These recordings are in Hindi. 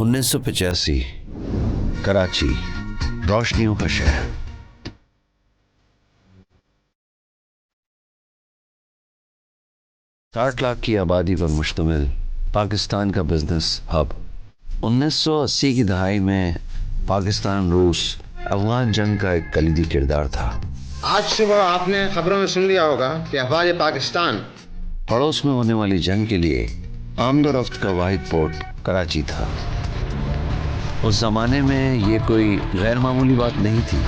1985 कराची, रोशनियों का शहर। साठ लाख की आबादी पर मुश्तमिल पाकिस्तान का बिजनेस हब। 1980 की दहाई में पाकिस्तान रूस अफगान जंग का एक कलीदी किरदार था। आज सुबह आपने खबरों में सुन लिया होगा कि अफवाज पाकिस्तान पड़ोस में होने वाली जंग के लिए आमदोरफ्त का वाहिद पोर्ट कराची था। उस जमाने में ये कोई गैर मामूली बात नहीं थी।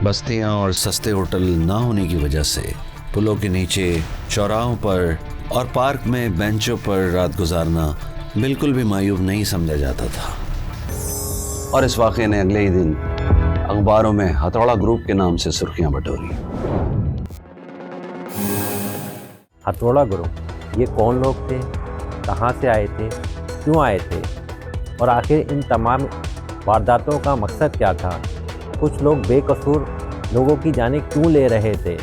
बस्तियां और सस्ते होटल ना होने की वजह से पुलों के नीचे, चौराहों पर और पार्क में बेंचों पर रात गुजारना बिल्कुल भी मायूब नहीं समझा जाता था। और इस वाक़े ने अगले ही दिन अखबारों में हथौड़ा ग्रुप के नाम से सुर्खियां बटोरी। हथौड़ा ग्रुप, ये कौन लोग थे, कहाँ से आए थे, क्यों आए थे और आखिर इन तमाम वारदातों का मकसद क्या था? कुछ लोग बेकसूर लोगों की जानें क्यों ले रहे थे?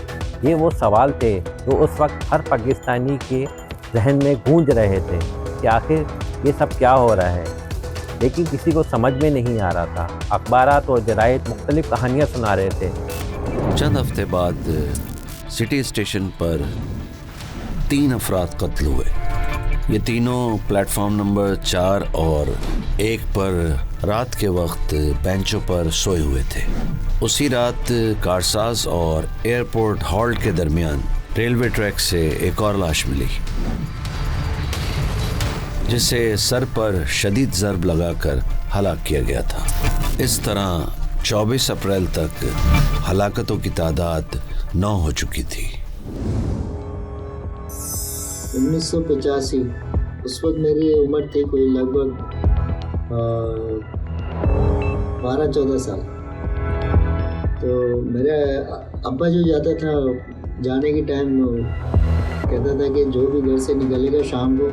ये वो सवाल थे जो उस वक्त हर पाकिस्तानी के जहन में गूंज रहे थे कि आखिर ये सब क्या हो रहा है, लेकिन किसी को समझ में नहीं आ रहा था। अखबारात और जराइद मुख्तलिफ कहानियाँ सुना रहे थे। चंद हफ्ते बाद सिटी स्टेशन पर 3 अफराद कत्ल हुए। ये तीनों प्लेटफॉर्म नंबर 4 और 1 पर रात के वक्त बेंचों पर सोए हुए थे। उसी रात कारसाज और एयरपोर्ट हॉल्ट के दरमियान रेलवे ट्रैक से एक और लाश मिली, जिसे सर पर शदीद ज़र्ब लगाकर हलाक किया गया था। इस तरह 24 अप्रैल तक हलाकतों की तादाद 9 हो चुकी थी। 1985 उस वक्त मेरी उम्र थी कोई लगभग 12-14 साल। तो मेरा अब्बा जो जाता था, जाने के टाइम कहता था कि जो भी घर से निकलेगा शाम को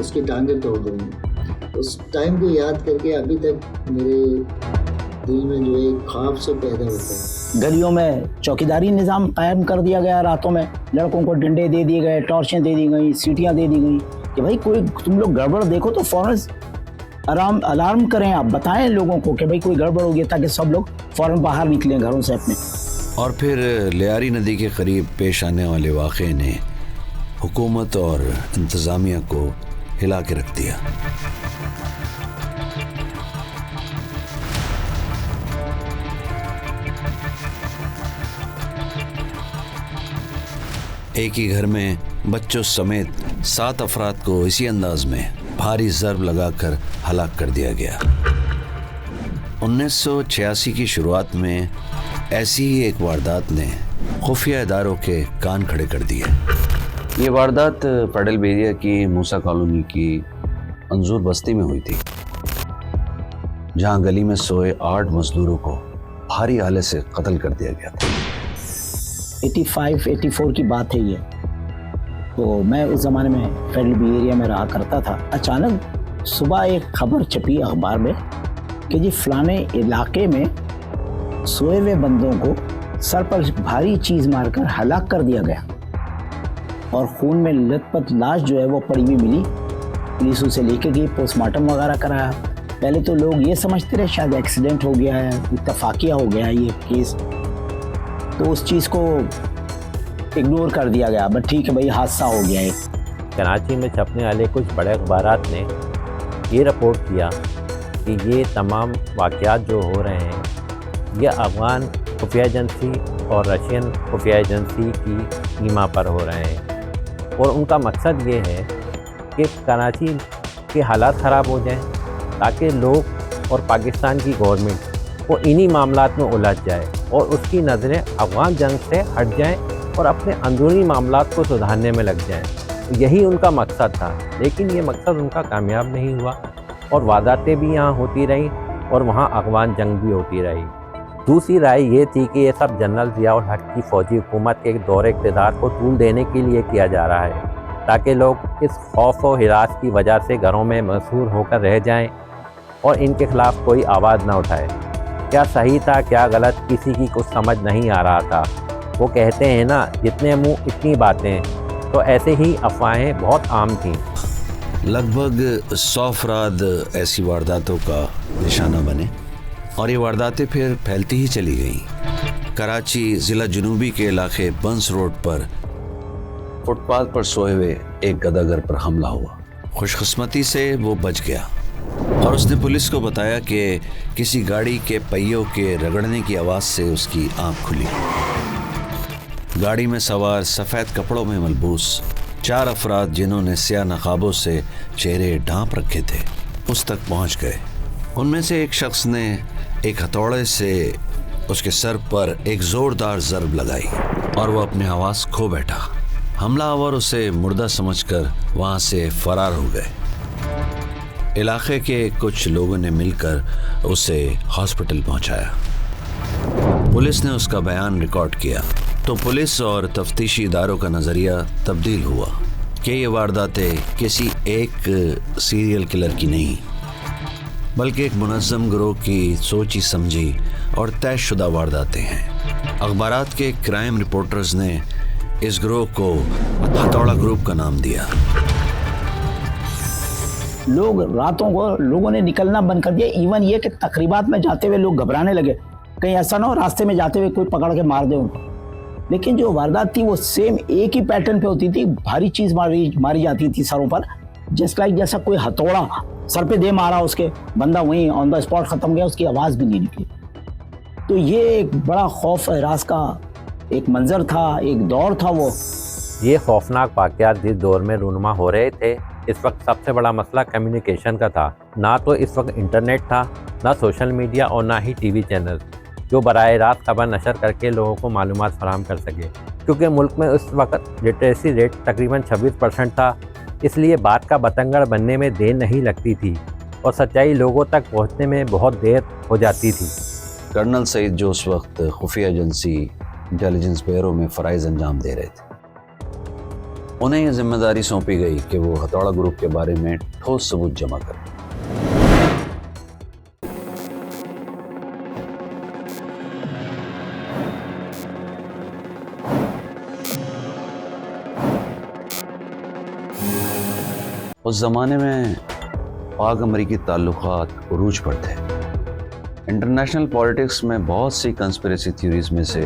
उसकी टांगें तोड़ दूँगा। उस टाइम को याद करके अभी तक मेरे दिल में जो एक ख्वाब से पैदा होता है। गलियों में चौकीदारी निज़ाम कायम कर दिया गया। रातों में लड़कों को डंडे दे दिए गए, टॉर्चें दे दी गई, सीटियाँ दे दी गई कि भाई कोई तुम लोग गड़बड़ देखो तो फ़ौरन अलार्म करें, आप बताएं लोगों को कि भाई कोई गड़बड़ हो गया, ताकि सब लोग फ़ौरन बाहर निकलें घरों से अपने। और फिर लियारी नदी के करीब पेश आने वाले वाक़े ने हुकूमत और इंतज़ामिया को हिला के रख दिया। एक ही घर में बच्चों समेत 7 अफराद को इसी अंदाज में भारी ज़र्ब लगाकर हलाक कर दिया गया। 1986 की शुरुआत में ऐसी ही एक वारदात ने खुफिया इदारों के कान खड़े कर दिए। ये वारदात पडल बेरिया की मूसा कॉलोनी की अंजूर बस्ती में हुई थी, जहां गली में सोए 8 मजदूरों को भारी आले से कत्ल कर दिया गया था। 85-84 की बात है ये। तो मैं उस ज़माने में फेडरल बी एरिया में रहा करता था। अचानक सुबह एक खबर छपी अखबार में कि जी फलाने इलाके में सोए हुए बंदों को सर पर भारी चीज़ मारकर हलाक कर दिया गया और खून में लथपथ लाश जो है वो पड़ी हुई मिली। पुलिस उसे लेके गई, पोस्टमार्टम वगैरह कराया। पहले तो लोग ये समझते रहे शायद एक्सीडेंट हो गया है, इत्तफाकिया हो गया है ये केस, तो उस चीज़ को इग्नोर कर दिया गया। बट ठीक है भाई, हादसा हो गया है। कराची में छपने वाले कुछ बड़े अखबारात ने ये रिपोर्ट किया कि ये तमाम वाक़यात जो हो रहे हैं ये अफ़गान खुफिया एजेंसी और रशियन खुफिया एजेंसी की नीमा पर हो रहे हैं, और उनका मकसद ये है कि कराची के हालात ख़राब हो जाएं ताकि लोग और पाकिस्तान की गवर्नमेंट वो इन्हीं मामलात में उलझ जाए और उसकी नज़रें अफ़गान जंग से हट जाएं और अपने अंदरूनी मामलात को सुधारने में लग जाएं। यही उनका मकसद था, लेकिन ये मकसद उनका कामयाब नहीं हुआ और वारदातें भी यहाँ होती रहीं और वहाँ अफ़गान जंग भी होती रही। दूसरी राय ये थी कि ये सब जनरल ज़ियाउल हक की फ़ौजी हुकूमत के दौरे इक़्तिदार को तूल देने के लिए किया जा रहा है, ताकि लोग इस खौफ और हिरास की वजह से घरों में महसूर होकर रह जाएं और इनके ख़िलाफ़ कोई आवाज़ ना उठाए। क्या सही था क्या गलत, किसी की कुछ समझ नहीं आ रहा था। वो कहते हैं ना, जितने मुँह इतनी बातें, तो ऐसे ही अफवाहें बहुत आम थीं। लगभग 100 अफराद ऐसी वारदातों का निशाना बने और ये वारदातें फिर फैलती ही चली गईं। कराची ज़िला जुनूबी के इलाके बंस रोड पर फुटपाथ पर सोए हुए एक गदागर पर हमला हुआ। खुशकिस्मती से वो बच गया और उसने पुलिस को बताया कि किसी गाड़ी के पहियों के रगड़ने की आवाज़ से उसकी आंख खुली। गाड़ी में सवार सफ़ेद कपड़ों में मलबूस 4 अफराद जिन्होंने स्याह नकाबों से चेहरे ढांप रखे थे उस तक पहुंच गए। उनमें से एक शख्स ने एक हथौड़े से उसके सर पर एक ज़ोरदार ज़रब लगाई और वह अपने आवाज़ खो बैठा। हमलावर उसे मुर्दा समझकर वहां से फरार हो गए। इलाके के कुछ लोगों ने मिलकर उसे हॉस्पिटल पहुंचाया। पुलिस ने उसका बयान रिकॉर्ड किया तो पुलिस और तफ्तीशी इदारों का नज़रिया तब्दील हुआ कि ये वारदातें किसी एक सीरियल किलर की नहीं बल्कि एक मुनज़्ज़म गिरोह की सोची समझी और तयशुदा वारदातें हैं। अखबारात के क्राइम रिपोर्टर्स ने इस गिरोह को हथौड़ा ग्रुप का नाम दिया। लोग रातों को लोगों ने निकलना बंद कर दिया। इवन ये कि तकरीबात में जाते हुए लोग घबराने लगे, कहीं ऐसा ना हो रास्ते में जाते हुए कोई पकड़ के मार दे उनको। लेकिन जो वारदात थी वो सेम एक ही पैटर्न पे होती थी। भारी चीज मारी जाती थी सरों पर, जैसा कोई हथौड़ा सर पे दे मारा, उसके बंदा वहीं ऑन द स्पॉट खत्म गया, उसकी आवाज भी नहीं निकली। तो ये एक बड़ा खौफ हरास का एक मंजर था, एक दौर था वो। ये खौफनाक वाक़यात जिस दौर में रूनुमा हो रहे थे, इस वक्त सबसे बड़ा मसला कम्युनिकेशन का था। ना तो इस वक्त इंटरनेट था, ना सोशल मीडिया और ना ही टीवी चैनल जो बराह रास्त खबर नशर करके लोगों को मालूमात फराहम कर सके। क्योंकि मुल्क में उस वक्त लिटरेसी रेट तकरीबन 26% था, इसलिए बात का बतंगड़ बनने में देर नहीं लगती थी और सच्चाई लोगों तक पहुंचने में बहुत देर हो जाती थी। कर्नल सईद जो उस वक्त खुफिया एजेंसी इंटेलिजेंस ब्यूरो में फ़राइज़ अंजाम दे रहे थे, उन्हें यह जिम्मेदारी सौंपी गई कि वो हथौड़ा ग्रुप के बारे में ठोस सबूत जमा करें। उस ज़माने में पाक अमरीकी ताल्लुकात उरूज पर थे। इंटरनेशनल पॉलिटिक्स में बहुत सी कंस्पिरेसी थ्योरीज में से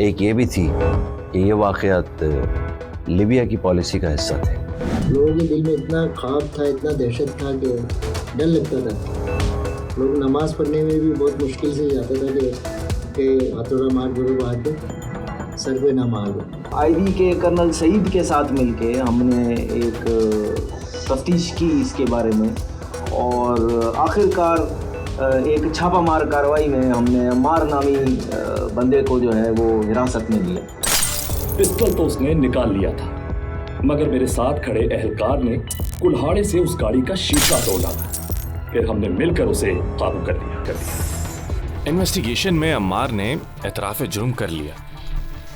एक ये भी थी कि ये वाक़यात लीबिया की पॉलिसी का हिस्सा थे। लोगों के दिल में इतना ख्वाब था, इतना दहशत था कि डर लगता था। लोग नमाज़ पढ़ने में भी बहुत मुश्किल से जाता था कि हथौड़ा मार गुरु आके सर पे ना मार दो। आईबी के कर्नल सईद के साथ मिलके हमने एक तफ्तीश की इसके बारे में और आखिरकार एक छापामार कार्रवाई में हमने अम्मार नामी बंदे को जो है वो हिरासत में लिया। पिस्तौल तो उसने निकाल लिया था, मगर मेरे साथ खड़े एहलकार ने कुल्हाड़े से उस गाड़ी का शीशा तोड़ डाला। फिर हमने मिलकर उसे काबू कर लिया। इन्वेस्टिगेशन में अम्मार ने एतराफ़ जुर्म कर लिया।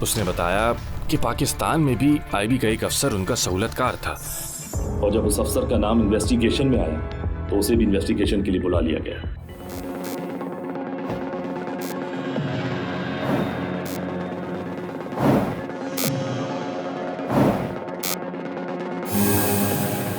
उसने बताया कि पाकिस्तान में भी आईबी का एक अफसर उनका सहूलतकार था और जब उस अफसर का नाम इन्वेस्टिगेशन में आया तो उसे भी इन्वेस्टिगेशन के लिए बुला लिया गया।